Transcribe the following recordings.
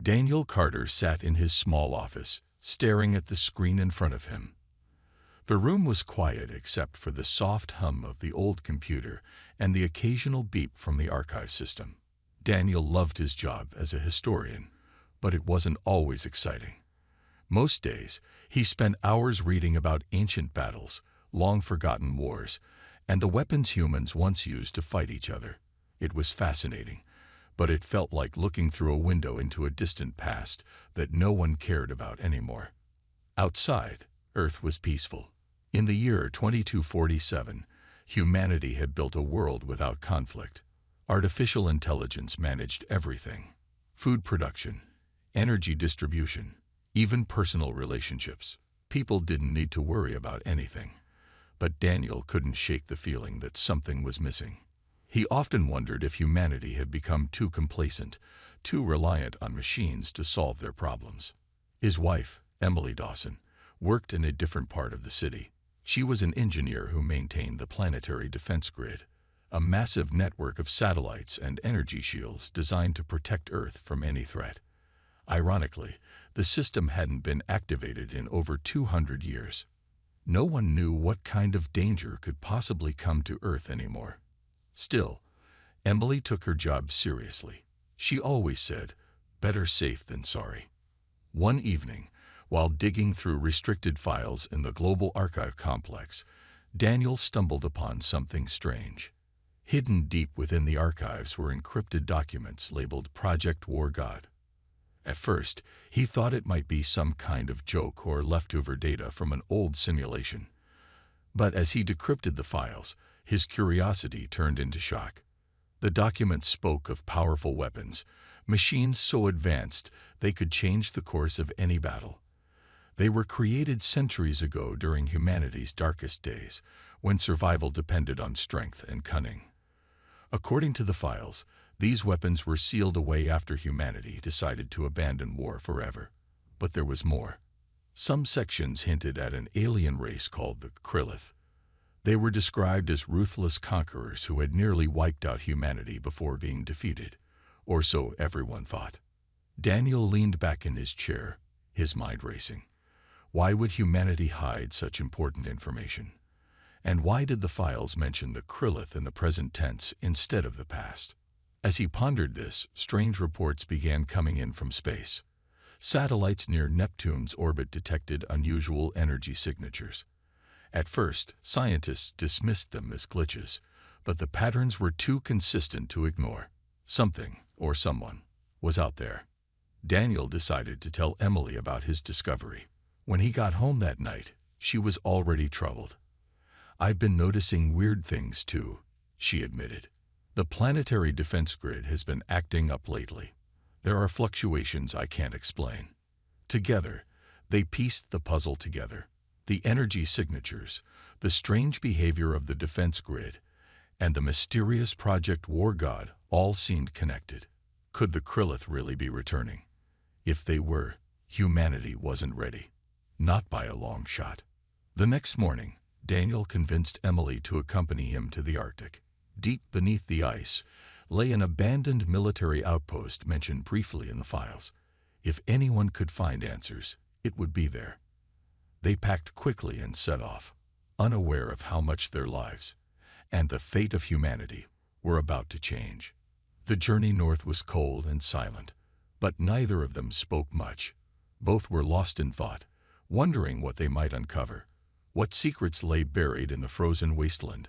Daniel Carter sat in his small office, staring at the screen in front of him. The room was quiet except for the soft hum of the old computer and the occasional beep from the archive system. Daniel loved his job as a historian, but it wasn't always exciting. Most days, he spent hours reading about ancient battles, long-forgotten wars, and the weapons humans once used to fight each other. It was fascinating, but it felt like looking through a window into a distant past that no one cared about anymore. Outside, Earth was peaceful. In the year 2247, humanity had built a world without conflict. Artificial intelligence managed everything: food production, energy distribution, even personal relationships. People didn't need to worry about anything. But Daniel couldn't shake the feeling that something was missing. He often wondered if humanity had become too complacent, too reliant on machines to solve their problems. His wife, Emily Dawson, worked in a different part of the city. She was an engineer who maintained the planetary defense grid, a massive network of satellites and energy shields designed to protect Earth from any threat. Ironically, the system hadn't been activated in over 200 years. No one knew what kind of danger could possibly come to Earth anymore. Still, Emily took her job seriously. She always said, "Better safe than sorry." One evening, while digging through restricted files in the Global Archive complex, Daniel stumbled upon something strange. Hidden deep within the archives were encrypted documents labeled Project War God. At first, he thought it might be some kind of joke or leftover data from an old simulation. But as he decrypted the files, his curiosity turned into shock. The documents spoke of powerful weapons, machines so advanced they could change the course of any battle. They were created centuries ago during humanity's darkest days, when survival depended on strength and cunning. According to the files, these weapons were sealed away after humanity decided to abandon war forever. But there was more. Some sections hinted at an alien race called the Krillith. They were described as ruthless conquerors who had nearly wiped out humanity before being defeated, or so everyone thought. Daniel leaned back in his chair, his mind racing. Why would humanity hide such important information? And why did the files mention the Krillith in the present tense instead of the past? As he pondered this, strange reports began coming in from space. Satellites near Neptune's orbit detected unusual energy signatures. At first, scientists dismissed them as glitches, but the patterns were too consistent to ignore. Something, or someone, was out there. Daniel decided to tell Emily about his discovery. When he got home that night, she was already troubled. "I've been noticing weird things too," she admitted. "The planetary defense grid has been acting up lately. There are fluctuations I can't explain." Together, they pieced the puzzle together. The energy signatures, the strange behavior of the defense grid, and the mysterious Project War God all seemed connected. Could the Krillith really be returning? If they were, humanity wasn't ready. Not by a long shot. The next morning, Daniel convinced Emily to accompany him to the Arctic. Deep beneath the ice lay an abandoned military outpost mentioned briefly in the files. If anyone could find answers, it would be there. They packed quickly and set off, unaware of how much their lives, and the fate of humanity, were about to change. The journey north was cold and silent, but neither of them spoke much. Both were lost in thought, wondering what they might uncover, what secrets lay buried in the frozen wasteland,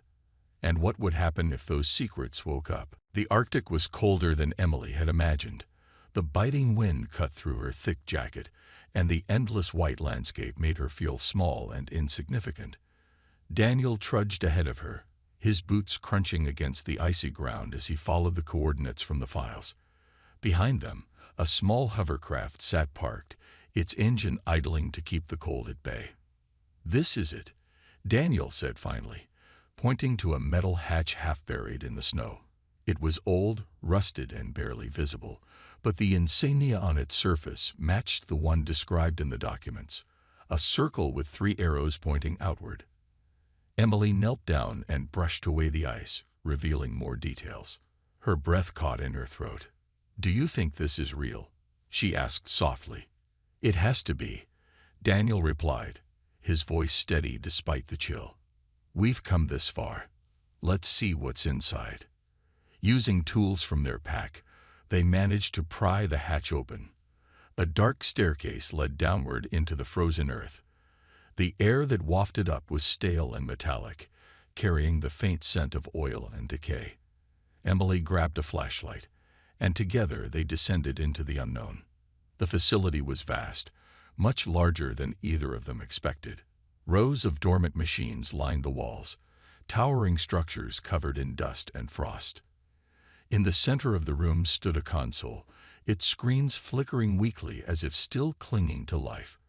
and what would happen if those secrets woke up. The Arctic was colder than Emily had imagined. The biting wind cut through her thick jacket, and the endless white landscape made her feel small and insignificant. Daniel trudged ahead of her, his boots crunching against the icy ground as he followed the coordinates from the files. Behind them, a small hovercraft sat parked, its engine idling to keep the cold at bay. "This is it," Daniel said finally, pointing to a metal hatch half buried in the snow. It was old, rusted, and barely visible, but the insignia on its surface matched the one described in the documents, a circle with 3 arrows pointing outward. Emily knelt down and brushed away the ice, revealing more details. Her breath caught in her throat. "Do you think this is real?" she asked softly. It has to be, Daniel replied, his voice steady despite the chill. We've come this far. Let's see what's inside. Using tools from their pack, they managed to pry the hatch open. A dark staircase led downward into the frozen earth. The air that wafted up was stale and metallic, carrying the faint scent of oil and decay. Emily grabbed a flashlight, and together they descended into the unknown. The facility was vast, much larger than either of them expected. Rows of dormant machines lined the walls, towering structures covered in dust and frost. In the center of the room stood a console, its screens flickering weakly as if still clinging to life.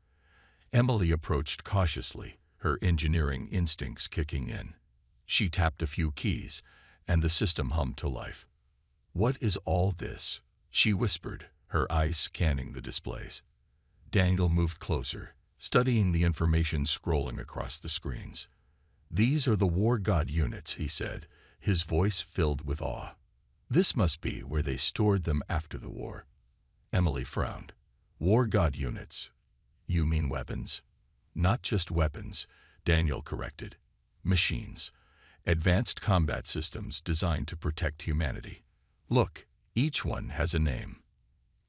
Emily approached cautiously, her engineering instincts kicking in. She tapped a few keys, and the system hummed to life. What is all this? She whispered, her eyes scanning the displays. Daniel moved closer, studying the information scrolling across the screens. These are the War God units, he said, his voice filled with awe. This must be where they stored them after the war. Emily frowned. War God units. You mean weapons? Not just weapons, Daniel corrected. Machines. Advanced combat systems designed to protect humanity. Look, each one has a name.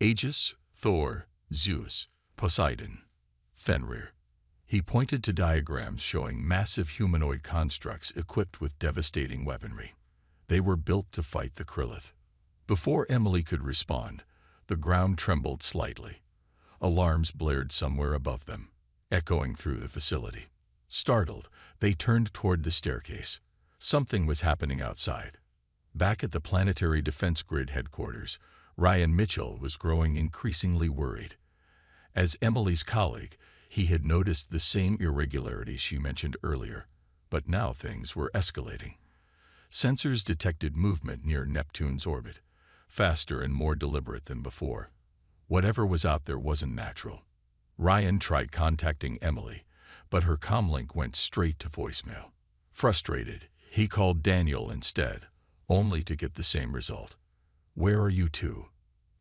Aegis, Thor, Zeus, Poseidon, Fenrir. He pointed to diagrams showing massive humanoid constructs equipped with devastating weaponry. They were built to fight the Krillith. Before Emily could respond, the ground trembled slightly. Alarms blared somewhere above them, echoing through the facility. Startled, they turned toward the staircase. Something was happening outside. Back at the Planetary Defense Grid headquarters, Ryan Mitchell was growing increasingly worried. As Emily's colleague, he had noticed the same irregularities she mentioned earlier, but now things were escalating. Sensors detected movement near Neptune's orbit, faster and more deliberate than before. Whatever was out there wasn't natural. Ryan tried contacting Emily, but her comlink went straight to voicemail. Frustrated, he called Daniel instead, only to get the same result. Where are you two?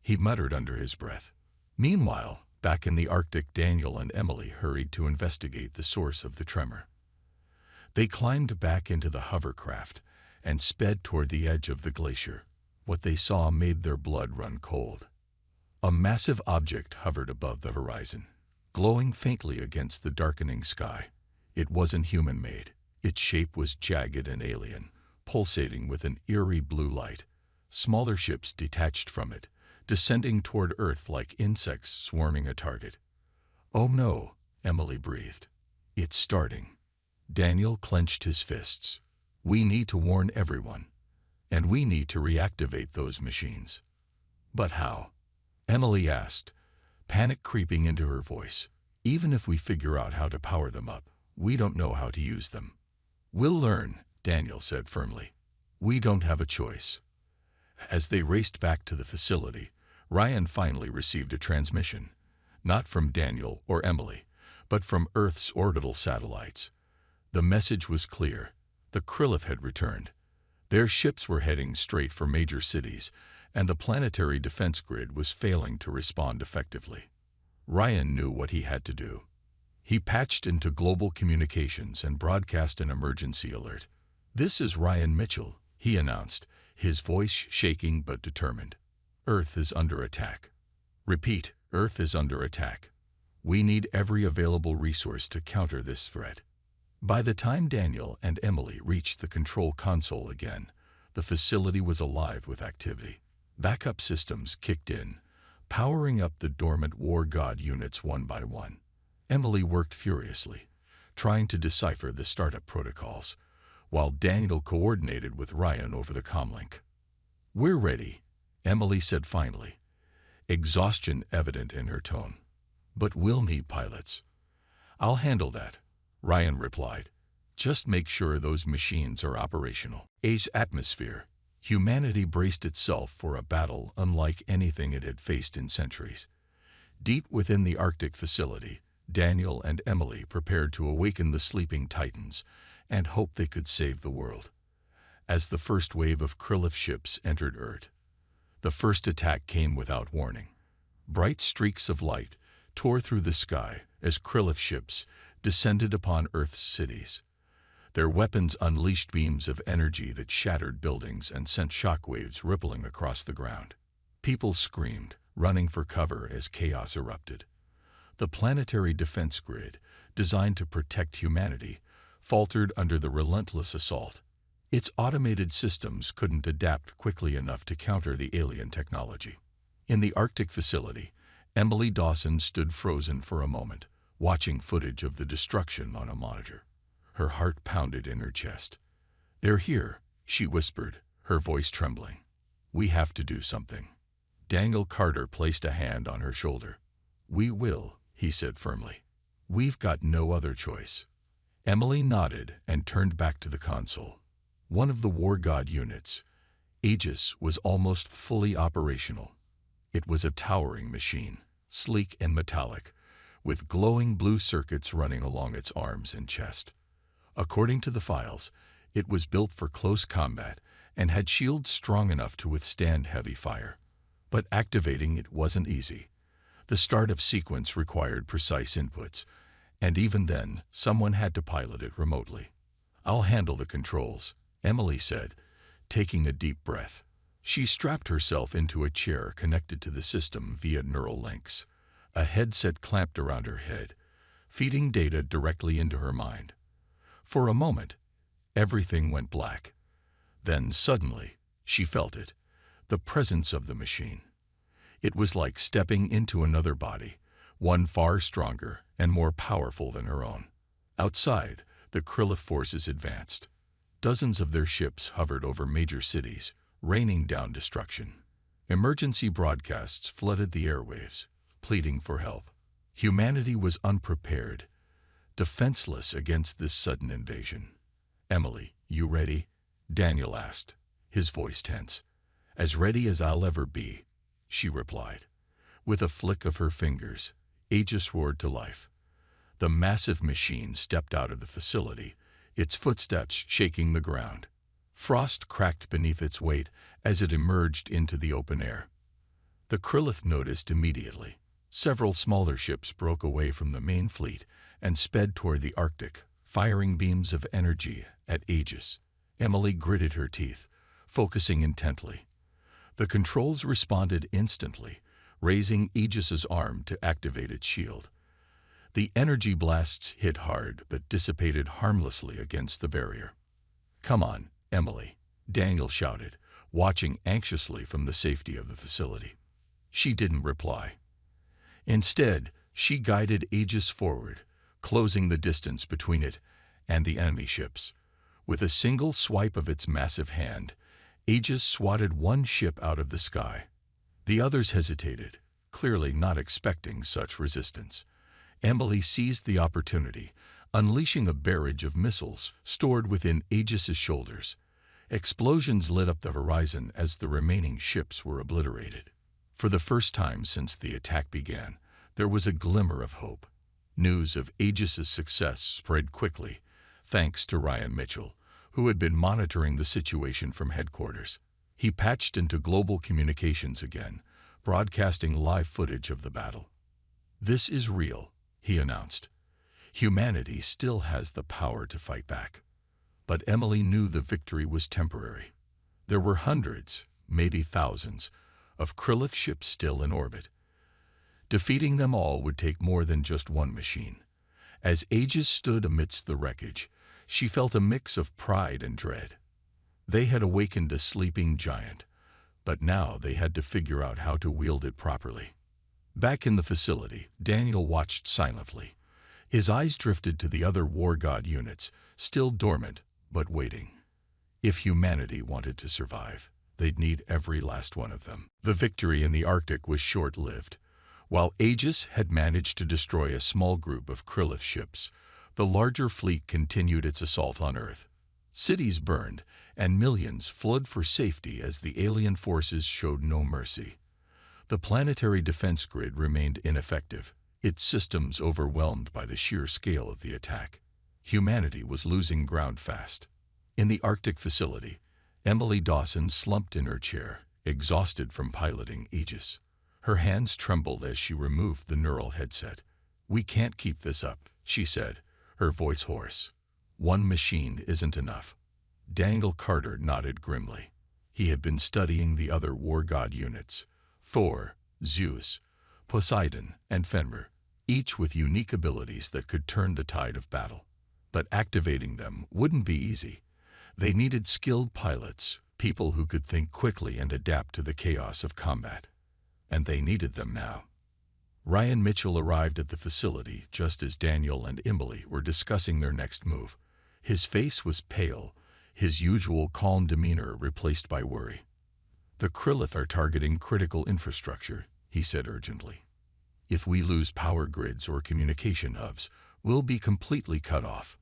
He muttered under his breath. Meanwhile, back in the Arctic, Daniel and Emily hurried to investigate the source of the tremor. They climbed back into the hovercraft and sped toward the edge of the glacier. What they saw made their blood run cold. A massive object hovered above the horizon, glowing faintly against the darkening sky. It wasn't human-made. Its shape was jagged and alien, pulsating with an eerie blue light. Smaller ships detached from it, descending toward Earth like insects swarming a target. Oh no, Emily breathed. It's starting. Daniel clenched his fists. We need to warn everyone, and we need to reactivate those machines. But how? Emily asked, panic creeping into her voice. Even if we figure out how to power them up, we don't know how to use them. We'll learn, Daniel said firmly. We don't have a choice. As they raced back to the facility, Ryan finally received a transmission, not from Daniel or Emily, but from Earth's orbital satellites. The message was clear. The Krillith had returned. Their ships were heading straight for major cities, and the Planetary Defense Grid was failing to respond effectively. Ryan knew what he had to do. He patched into global communications and broadcast an emergency alert. This is Ryan Mitchell, he announced, his voice shaking but determined. Earth is under attack. Repeat, Earth is under attack. We need every available resource to counter this threat. By the time Daniel and Emily reached the control console again, the facility was alive with activity. Backup systems kicked in, powering up the dormant War God units one by one. Emily worked furiously, trying to decipher the startup protocols, while Daniel coordinated with Ryan over the comlink. We're ready, Emily said finally, exhaustion evident in her tone. But we'll need pilots. I'll handle that, Ryan replied. Just make sure those machines are operational. A's atmosphere. Humanity braced itself for a battle unlike anything it had faced in centuries. Deep within the Arctic facility, Daniel and Emily prepared to awaken the sleeping Titans and hoped they could save the world. As the first wave of Krillith ships entered Earth, the first attack came without warning. Bright streaks of light tore through the sky as Krillov ships descended upon Earth's cities. Their weapons unleashed beams of energy that shattered buildings and sent shockwaves rippling across the ground. People screamed, running for cover as chaos erupted. The planetary defense grid, designed to protect humanity, faltered under the relentless assault. Its automated systems couldn't adapt quickly enough to counter the alien technology. In the Arctic facility, Emily Dawson stood frozen for a moment, watching footage of the destruction on a monitor. Her heart pounded in her chest. "They're here," she whispered, her voice trembling. "We have to do something." Daniel Carter placed a hand on her shoulder. "We will," he said firmly. "We've got no other choice." Emily nodded and turned back to the console. One of the War God units, Aegis, was almost fully operational. It was a towering machine, sleek and metallic, with glowing blue circuits running along its arms and chest. According to the files, it was built for close combat and had shields strong enough to withstand heavy fire. But activating it wasn't easy. The startup sequence required precise inputs, and even then, someone had to pilot it remotely. "I'll handle the controls," Emily said, taking a deep breath. She strapped herself into a chair connected to the system via neural links. A headset clamped around her head, feeding data directly into her mind. For a moment, everything went black. Then suddenly, she felt it, the presence of the machine. It was like stepping into another body, one far stronger and more powerful than her own. Outside, the Krillov forces advanced. Dozens of their ships hovered over major cities, raining down destruction. Emergency broadcasts flooded the airwaves, pleading for help. Humanity was unprepared, defenseless against this sudden invasion. "Emily, you ready?" Daniel asked, his voice tense. "As ready as I'll ever be," she replied. With a flick of her fingers, Aegis roared to life. The massive machine stepped out of the facility, its footsteps shaking the ground. Frost cracked beneath its weight as it emerged into the open air. The Krillith noticed immediately. Several smaller ships broke away from the main fleet and sped toward the Arctic, firing beams of energy at Aegis. Emily gritted her teeth, focusing intently. The controls responded instantly, raising Aegis's arm to activate its shield. The energy blasts hit hard but dissipated harmlessly against the barrier. "Come on, Emily," Daniel shouted, watching anxiously from the safety of the facility. She didn't reply. Instead, she guided Aegis forward, closing the distance between it and the enemy ships. With a single swipe of its massive hand, Aegis swatted one ship out of the sky. The others hesitated, clearly not expecting such resistance. Emily seized the opportunity, unleashing a barrage of missiles stored within Aegis's shoulders. Explosions lit up the horizon as the remaining ships were obliterated. For the first time since the attack began, there was a glimmer of hope. News of Aegis's success spread quickly, thanks to Ryan Mitchell, who had been monitoring the situation from headquarters. He patched into global communications again, broadcasting live footage of the battle. "This is real," he announced. "Humanity still has the power to fight back." But Emily knew the victory was temporary. There were hundreds, maybe thousands, of Krillov ships still in orbit. Defeating them all would take more than just one machine. As Aegis stood amidst the wreckage, she felt a mix of pride and dread. They had awakened a sleeping giant, but now they had to figure out how to wield it properly. Back in the facility, Daniel watched silently. His eyes drifted to the other War God units, still dormant, but waiting. If humanity wanted to survive, they'd need every last one of them. The victory in the Arctic was short-lived. While Aegis had managed to destroy a small group of Krillov ships, the larger fleet continued its assault on Earth. Cities burned, and millions fled for safety as the alien forces showed no mercy. The planetary defense grid remained ineffective, its systems overwhelmed by the sheer scale of the attack. Humanity was losing ground fast. In the Arctic facility, Emily Dawson slumped in her chair, exhausted from piloting Aegis. Her hands trembled as she removed the neural headset. "We can't keep this up," she said, her voice hoarse. "One machine isn't enough." Daniel Carter nodded grimly. He had been studying the other war god units: Thor, Zeus, Poseidon, and Fenrir, each with unique abilities that could turn the tide of battle. But activating them wouldn't be easy. They needed skilled pilots, people who could think quickly and adapt to the chaos of combat. And they needed them now. Ryan Mitchell arrived at the facility just as Daniel and Emily were discussing their next move. His face was pale, his usual calm demeanor replaced by worry. "The Krillith are targeting critical infrastructure," he said urgently. "If we lose power grids or communication hubs, we'll be completely cut off."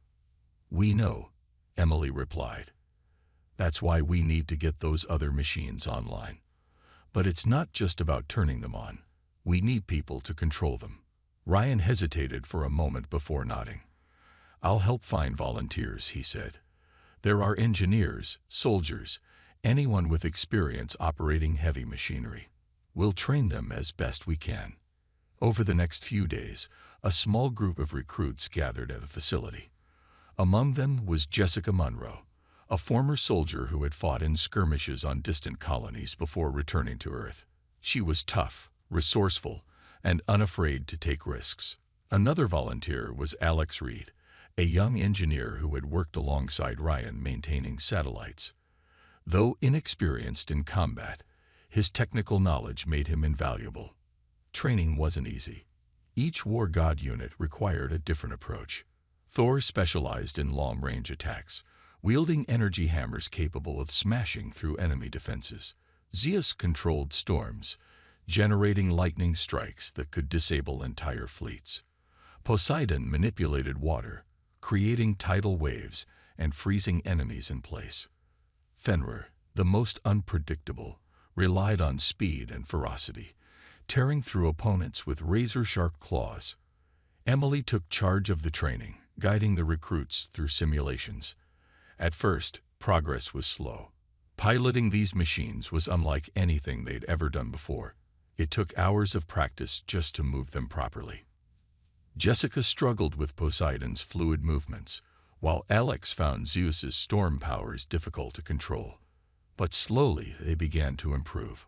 "We know," Emily replied. "That's why we need to get those other machines online. But it's not just about turning them on. We need people to control them." Ryan hesitated for a moment before nodding. "I'll help find volunteers," he said. "There are engineers, soldiers, anyone with experience operating heavy machinery. We'll train them as best we can." Over the next few days, a small group of recruits gathered at the facility. Among them was Jessica Monroe, a former soldier who had fought in skirmishes on distant colonies before returning to Earth. She was tough, resourceful, and unafraid to take risks. Another volunteer was Alex Reed, a young engineer who had worked alongside Ryan maintaining satellites. Though inexperienced in combat, his technical knowledge made him invaluable. Training wasn't easy. Each war god unit required a different approach. Thor specialized in long-range attacks, wielding energy hammers capable of smashing through enemy defenses. Zeus controlled storms, generating lightning strikes that could disable entire fleets. Poseidon manipulated water, creating tidal waves and freezing enemies in place. Fenrir, the most unpredictable, relied on speed and ferocity, tearing through opponents with razor-sharp claws. Emily took charge of the training, guiding the recruits through simulations. At first, progress was slow. Piloting these machines was unlike anything they'd ever done before. It took hours of practice just to move them properly. Jessica struggled with Poseidon's fluid movements, while Alex found Zeus's storm powers difficult to control. But slowly they began to improve.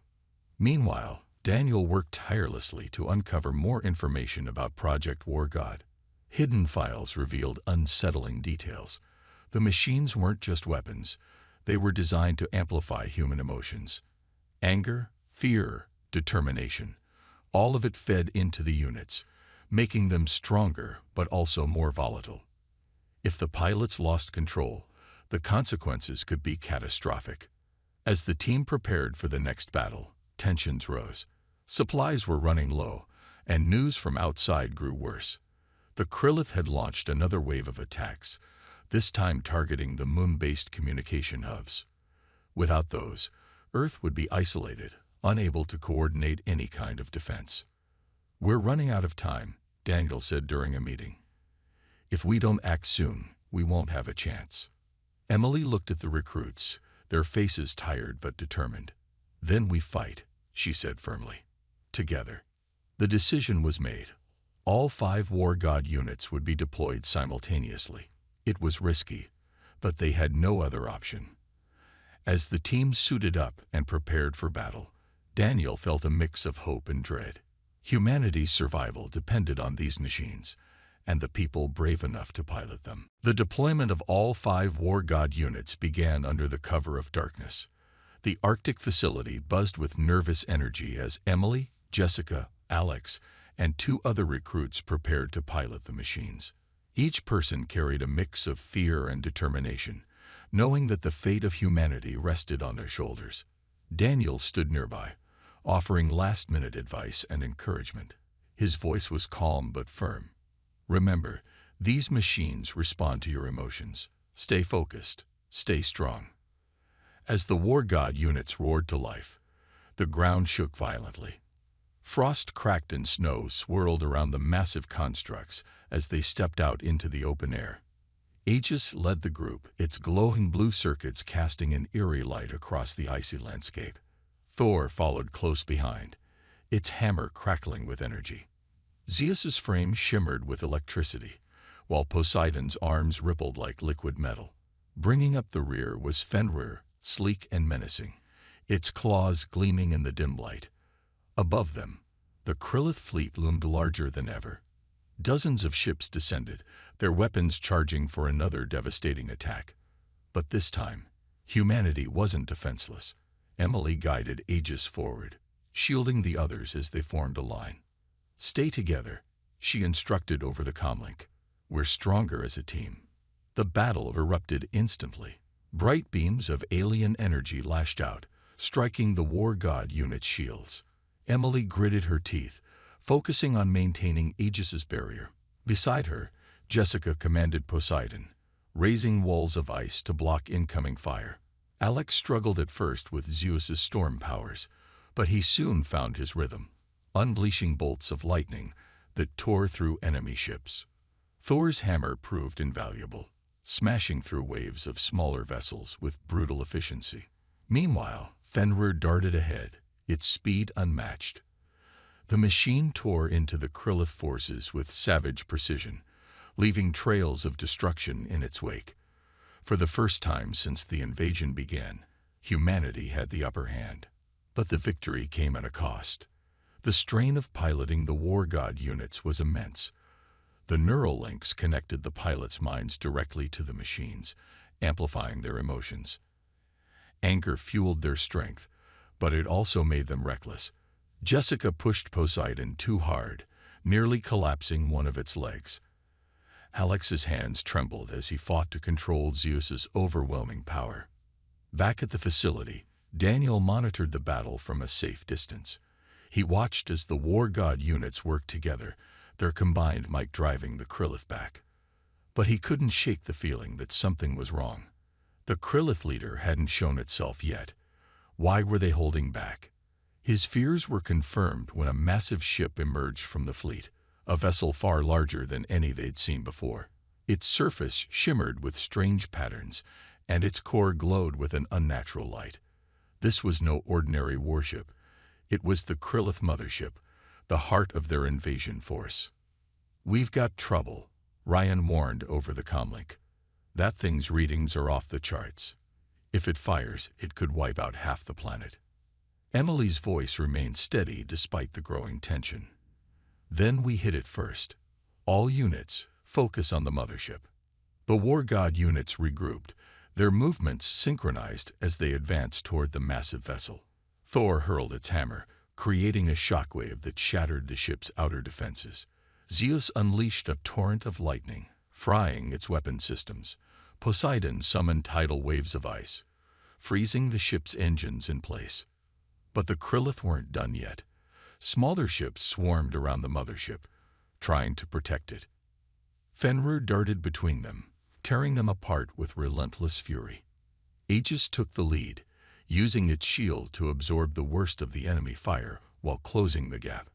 Meanwhile, Daniel worked tirelessly to uncover more information about Project War God. Hidden files revealed unsettling details. The machines weren't just weapons. They were designed to amplify human emotions. Anger, fear, determination. All of it fed into the units, making them stronger but also more volatile. If the pilots lost control, the consequences could be catastrophic. As the team prepared for the next battle, tensions rose. Supplies were running low, and news from outside grew worse. The Krillith had launched another wave of attacks, this time targeting the moon-based communication hubs. Without those, Earth would be isolated, unable to coordinate any kind of defense. "We're running out of time," Daniel said during a meeting. "If we don't act soon, we won't have a chance." Emily looked at the recruits, their faces tired but determined. "Then we fight," she said firmly. "Together." The decision was made. All 5 war god units would be deployed simultaneously. It was risky, but they had no other option. As the team suited up and prepared for battle, Daniel felt a mix of hope and dread. Humanity's survival depended on these machines, and the people brave enough to pilot them. The deployment of all 5 war god units began under the cover of darkness. The Arctic facility buzzed with nervous energy as Emily, Jessica, Alex, and 2 other recruits prepared to pilot the machines. Each person carried a mix of fear and determination, knowing that the fate of humanity rested on their shoulders. Daniel stood nearby, offering last-minute advice and encouragement. His voice was calm but firm. "Remember, these machines respond to your emotions. Stay focused. Stay strong." As the war god units roared to life, the ground shook violently. Frost cracked and snow swirled around the massive constructs as they stepped out into the open air. Aegis led the group, its glowing blue circuits casting an eerie light across the icy landscape. Thor followed close behind, its hammer crackling with energy. Zeus's frame shimmered with electricity, while Poseidon's arms rippled like liquid metal. Bringing up the rear was Fenrir, sleek and menacing, its claws gleaming in the dim light. Above them, the Krillith fleet loomed larger than ever. Dozens of ships descended, their weapons charging for another devastating attack. But this time, humanity wasn't defenseless. Emily guided Aegis forward, shielding the others as they formed a line. "Stay together," she instructed over the comlink. "We're stronger as a team." The battle erupted instantly. Bright beams of alien energy lashed out, striking the war god unit's shields. Emily gritted her teeth, focusing on maintaining Aegis's barrier. Beside her, Jessica commanded Poseidon, raising walls of ice to block incoming fire. Alex struggled at first with Zeus's storm powers, but he soon found his rhythm, unleashing bolts of lightning that tore through enemy ships. Thor's hammer proved invaluable, smashing through waves of smaller vessels with brutal efficiency. Meanwhile, Fenrir darted ahead, its speed unmatched. The machine tore into the Krillith forces with savage precision, leaving trails of destruction in its wake. For the first time since the invasion began, humanity had the upper hand. But the victory came at a cost. The strain of piloting the war god units was immense. The neural links connected the pilots' minds directly to the machines, amplifying their emotions. Anger fueled their strength, but it also made them reckless. Jessica pushed Poseidon too hard, nearly collapsing one of its legs. Alex's hands trembled as he fought to control Zeus's overwhelming power. Back at the facility, Daniel monitored the battle from a safe distance. He watched as the war god units worked together, their combined might driving the Krillith back. But he couldn't shake the feeling that something was wrong. The Krillith leader hadn't shown itself yet. Why were they holding back? His fears were confirmed when a massive ship emerged from the fleet, a vessel far larger than any they'd seen before. Its surface shimmered with strange patterns, and its core glowed with an unnatural light. This was no ordinary warship. It was the Krillith mothership, the heart of their invasion force. "We've got trouble," Ryan warned over the comlink. "That thing's readings are off the charts. If it fires, it could wipe out half the planet." Emily's voice remained steady despite the growing tension. "Then we hit it first. All units, focus on the mothership." The war god units regrouped, their movements synchronized as they advanced toward the massive vessel. Thor hurled its hammer, creating a shockwave that shattered the ship's outer defenses. Zeus unleashed a torrent of lightning, frying its weapon systems. Poseidon summoned tidal waves of ice, freezing the ship's engines in place. But the Krillith weren't done yet. Smaller ships swarmed around the mothership, trying to protect it. Fenrir darted between them, tearing them apart with relentless fury. Aegis took the lead, using its shield to absorb the worst of the enemy fire while closing the gap.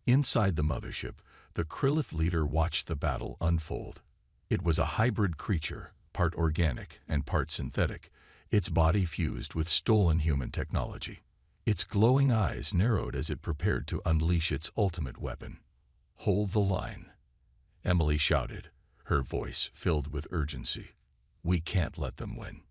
Inside the mothership, the Krillith leader watched the battle unfold. It was a hybrid creature, part organic and part synthetic, its body fused with stolen human technology. Its glowing eyes narrowed as it prepared to unleash its ultimate weapon. "Hold the line," Emily shouted, her voice filled with urgency. "We can't let them win."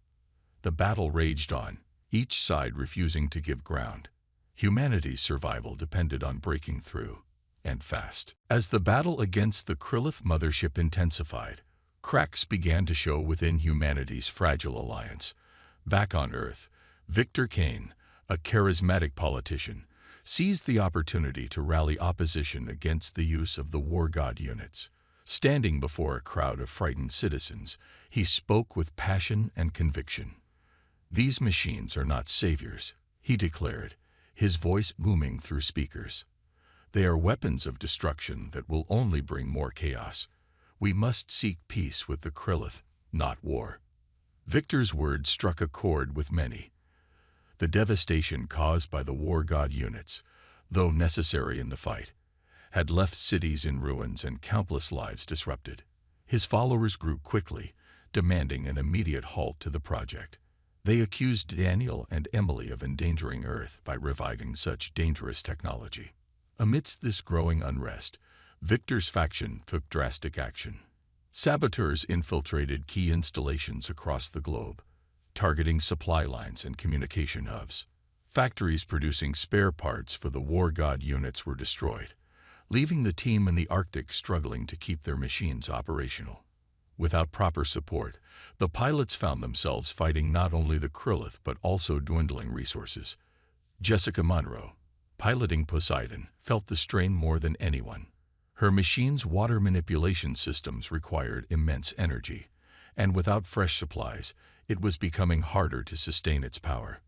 The battle raged on, each side refusing to give ground. Humanity's survival depended on breaking through, and fast. As the battle against the Krillith mothership intensified, cracks began to show within humanity's fragile alliance. Back on Earth, Victor Kane, a charismatic politician, seized the opportunity to rally opposition against the use of the war god units. Standing before a crowd of frightened citizens, he spoke with passion and conviction. "These machines are not saviors," he declared, his voice booming through speakers. "They are weapons of destruction that will only bring more chaos. We must seek peace with the Krillith, not war." Victor's words struck a chord with many. The devastation caused by the war god units, though necessary in the fight, had left cities in ruins and countless lives disrupted. His followers grew quickly, demanding an immediate halt to the project. They accused Daniel and Emily of endangering Earth by reviving such dangerous technology. Amidst this growing unrest, Victor's faction took drastic action. Saboteurs infiltrated key installations across the globe, targeting supply lines and communication hubs. Factories producing spare parts for the War God units were destroyed, leaving the team in the Arctic struggling to keep their machines operational. Without proper support, the pilots found themselves fighting not only the Krillith but also dwindling resources. Jessica Monroe, piloting Poseidon, felt the strain more than anyone. Her machine's water manipulation systems required immense energy, and without fresh supplies, it was becoming harder to sustain its power.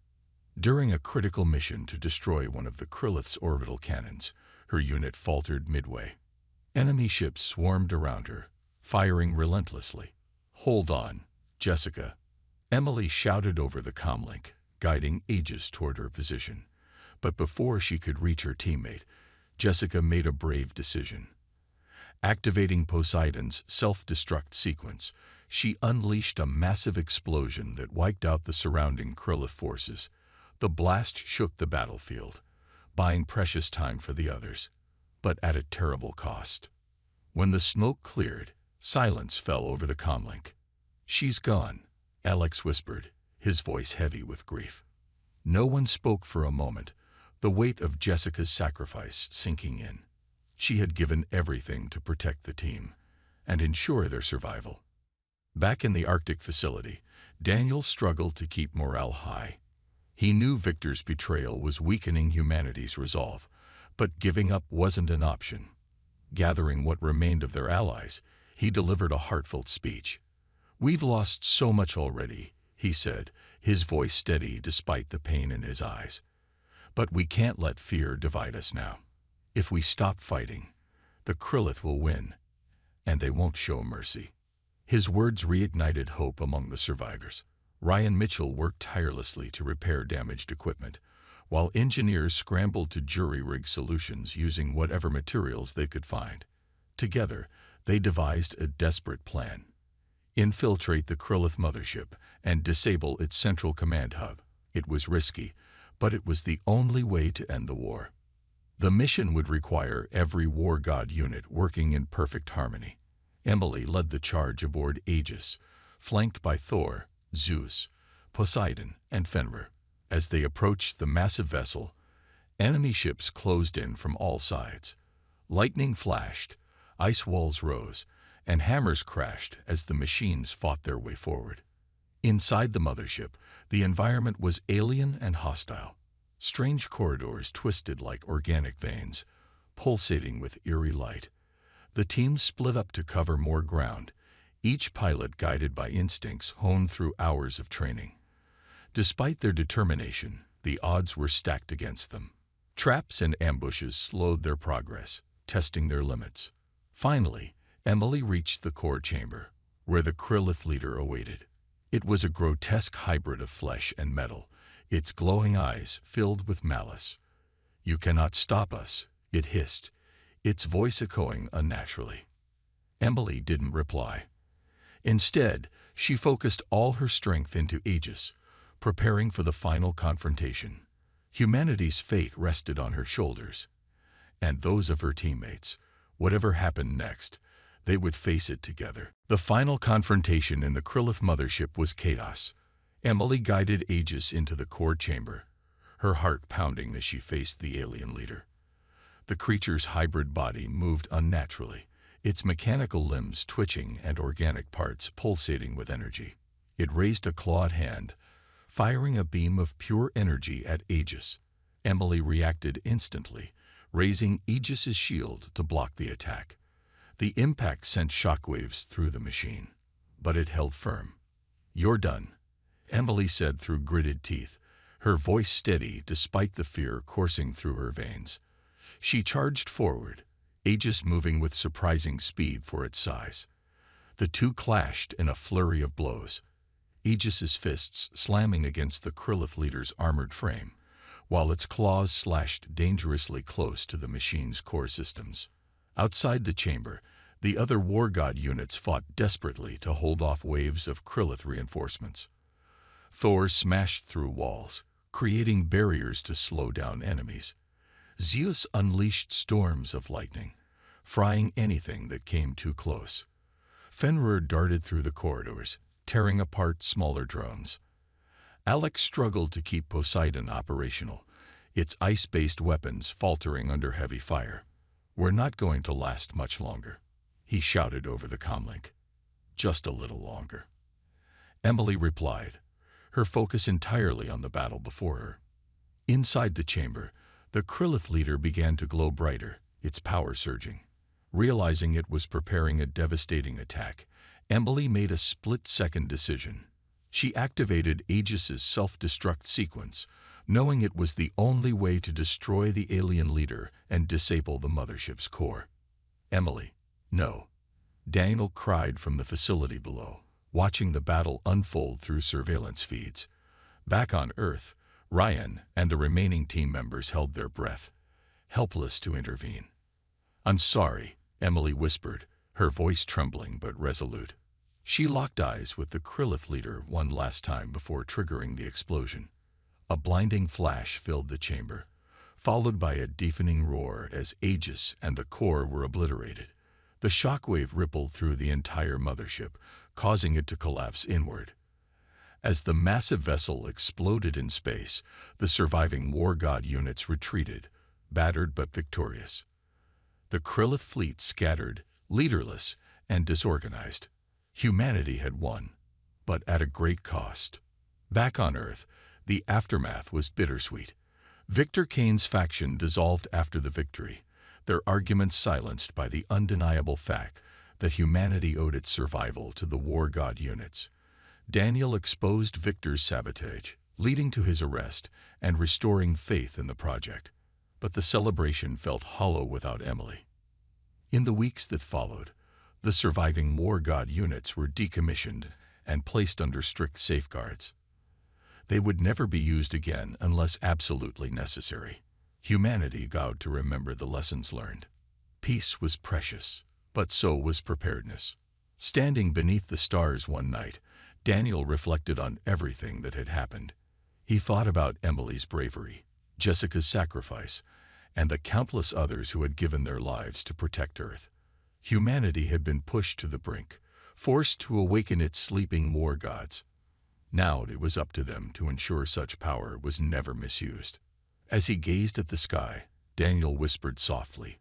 During a critical mission to destroy one of the Krillith's orbital cannons, her unit faltered midway. Enemy ships swarmed around her, firing relentlessly. "Hold on, Jessica," Emily shouted over the comlink, guiding Aegis toward her position. But before she could reach her teammate, Jessica made a brave decision. Activating Poseidon's self-destruct sequence, she unleashed a massive explosion that wiped out the surrounding Krillith forces. The blast shook the battlefield, buying precious time for the others, but at a terrible cost. When the smoke cleared, silence fell over the comlink. "She's gone," Alex whispered, his voice heavy with grief. No one spoke for a moment, the weight of Jessica's sacrifice sinking in. She had given everything to protect the team and ensure their survival. Back in the Arctic facility, Daniel struggled to keep morale high. He knew Victor's betrayal was weakening humanity's resolve, but giving up wasn't an option. Gathering what remained of their allies, he delivered a heartfelt speech. "We've lost so much already," he said, his voice steady despite the pain in his eyes. "But we can't let fear divide us now. If we stop fighting, the Krillith will win, and they won't show mercy." His words reignited hope among the survivors. Ryan Mitchell worked tirelessly to repair damaged equipment, while engineers scrambled to jury-rig solutions using whatever materials they could find. Together, they devised a desperate plan: infiltrate the Krillith mothership and disable its central command hub. It was risky, but it was the only way to end the war. The mission would require every War God unit working in perfect harmony. Emily led the charge aboard Aegis, flanked by Thor, Zeus, Poseidon, and Fenrir. As they approached the massive vessel, enemy ships closed in from all sides. Lightning flashed, ice walls rose, and hammers crashed as the machines fought their way forward. Inside the mothership, the environment was alien and hostile. Strange corridors twisted like organic veins, pulsating with eerie light. The team split up to cover more ground, each pilot guided by instincts honed through hours of training. Despite their determination, the odds were stacked against them. Traps and ambushes slowed their progress, testing their limits. Finally, Emily reached the core chamber, where the Krillith leader awaited. It was a grotesque hybrid of flesh and metal, its glowing eyes filled with malice. "You cannot stop us," it hissed, its voice echoing unnaturally. Emily didn't reply. Instead, she focused all her strength into Aegis, preparing for the final confrontation. Humanity's fate rested on her shoulders, and those of her teammates. Whatever happened next, they would face it together. The final confrontation in the Krillith mothership was chaos. Emily guided Aegis into the core chamber, her heart pounding as she faced the alien leader. The creature's hybrid body moved unnaturally, its mechanical limbs twitching and organic parts pulsating with energy. It raised a clawed hand, firing a beam of pure energy at Aegis. Emily reacted instantly, raising Aegis's shield to block the attack. The impact sent shockwaves through the machine, but it held firm. "You're done," Emily said through gritted teeth, her voice steady despite the fear coursing through her veins. She charged forward, Aegis moving with surprising speed for its size. The two clashed in a flurry of blows, Aegis's fists slamming against the Krillith leader's armored frame, while its claws slashed dangerously close to the machine's core systems. Outside the chamber, the other War God units fought desperately to hold off waves of Krillith reinforcements. Thor smashed through walls, creating barriers to slow down enemies. Zeus unleashed storms of lightning, frying anything that came too close. Fenrir darted through the corridors, tearing apart smaller drones. Alex struggled to keep Poseidon operational, its ice-based weapons faltering under heavy fire. "We're not going to last much longer," he shouted over the comlink. "Just a little longer," Emily replied, her focus entirely on the battle before her. Inside the chamber, the Krillith leader began to glow brighter, its power surging. Realizing it was preparing a devastating attack, Emily made a split-second decision. She activated Aegis's self-destruct sequence, knowing it was the only way to destroy the alien leader and disable the mothership's core. "Emily, no," Daniel cried from the facility below, watching the battle unfold through surveillance feeds. Back on Earth, Ryan and the remaining team members held their breath, helpless to intervene. "I'm sorry," Emily whispered, her voice trembling but resolute. She locked eyes with the Krillith leader one last time before triggering the explosion. A blinding flash filled the chamber, followed by a deafening roar as Aegis and the core were obliterated. The shockwave rippled through the entire mothership, causing it to collapse inward. As the massive vessel exploded in space, the surviving war god units retreated, battered but victorious. The Krillith fleet scattered, leaderless, and disorganized. Humanity had won, but at a great cost. Back on Earth, the aftermath was bittersweet. Victor Kane's faction dissolved after the victory, their arguments silenced by the undeniable fact that humanity owed its survival to the war god units. Daniel exposed Victor's sabotage, leading to his arrest and restoring faith in the project. But the celebration felt hollow without Emily. In the weeks that followed, the surviving war god units were decommissioned and placed under strict safeguards. They would never be used again unless absolutely necessary. Humanity vowed to remember the lessons learned. Peace was precious, but so was preparedness. Standing beneath the stars one night, Daniel reflected on everything that had happened. He thought about Emily's bravery, Jessica's sacrifice, and the countless others who had given their lives to protect Earth. Humanity had been pushed to the brink, forced to awaken its sleeping war gods. Now it was up to them to ensure such power was never misused. As he gazed at the sky, Daniel whispered softly,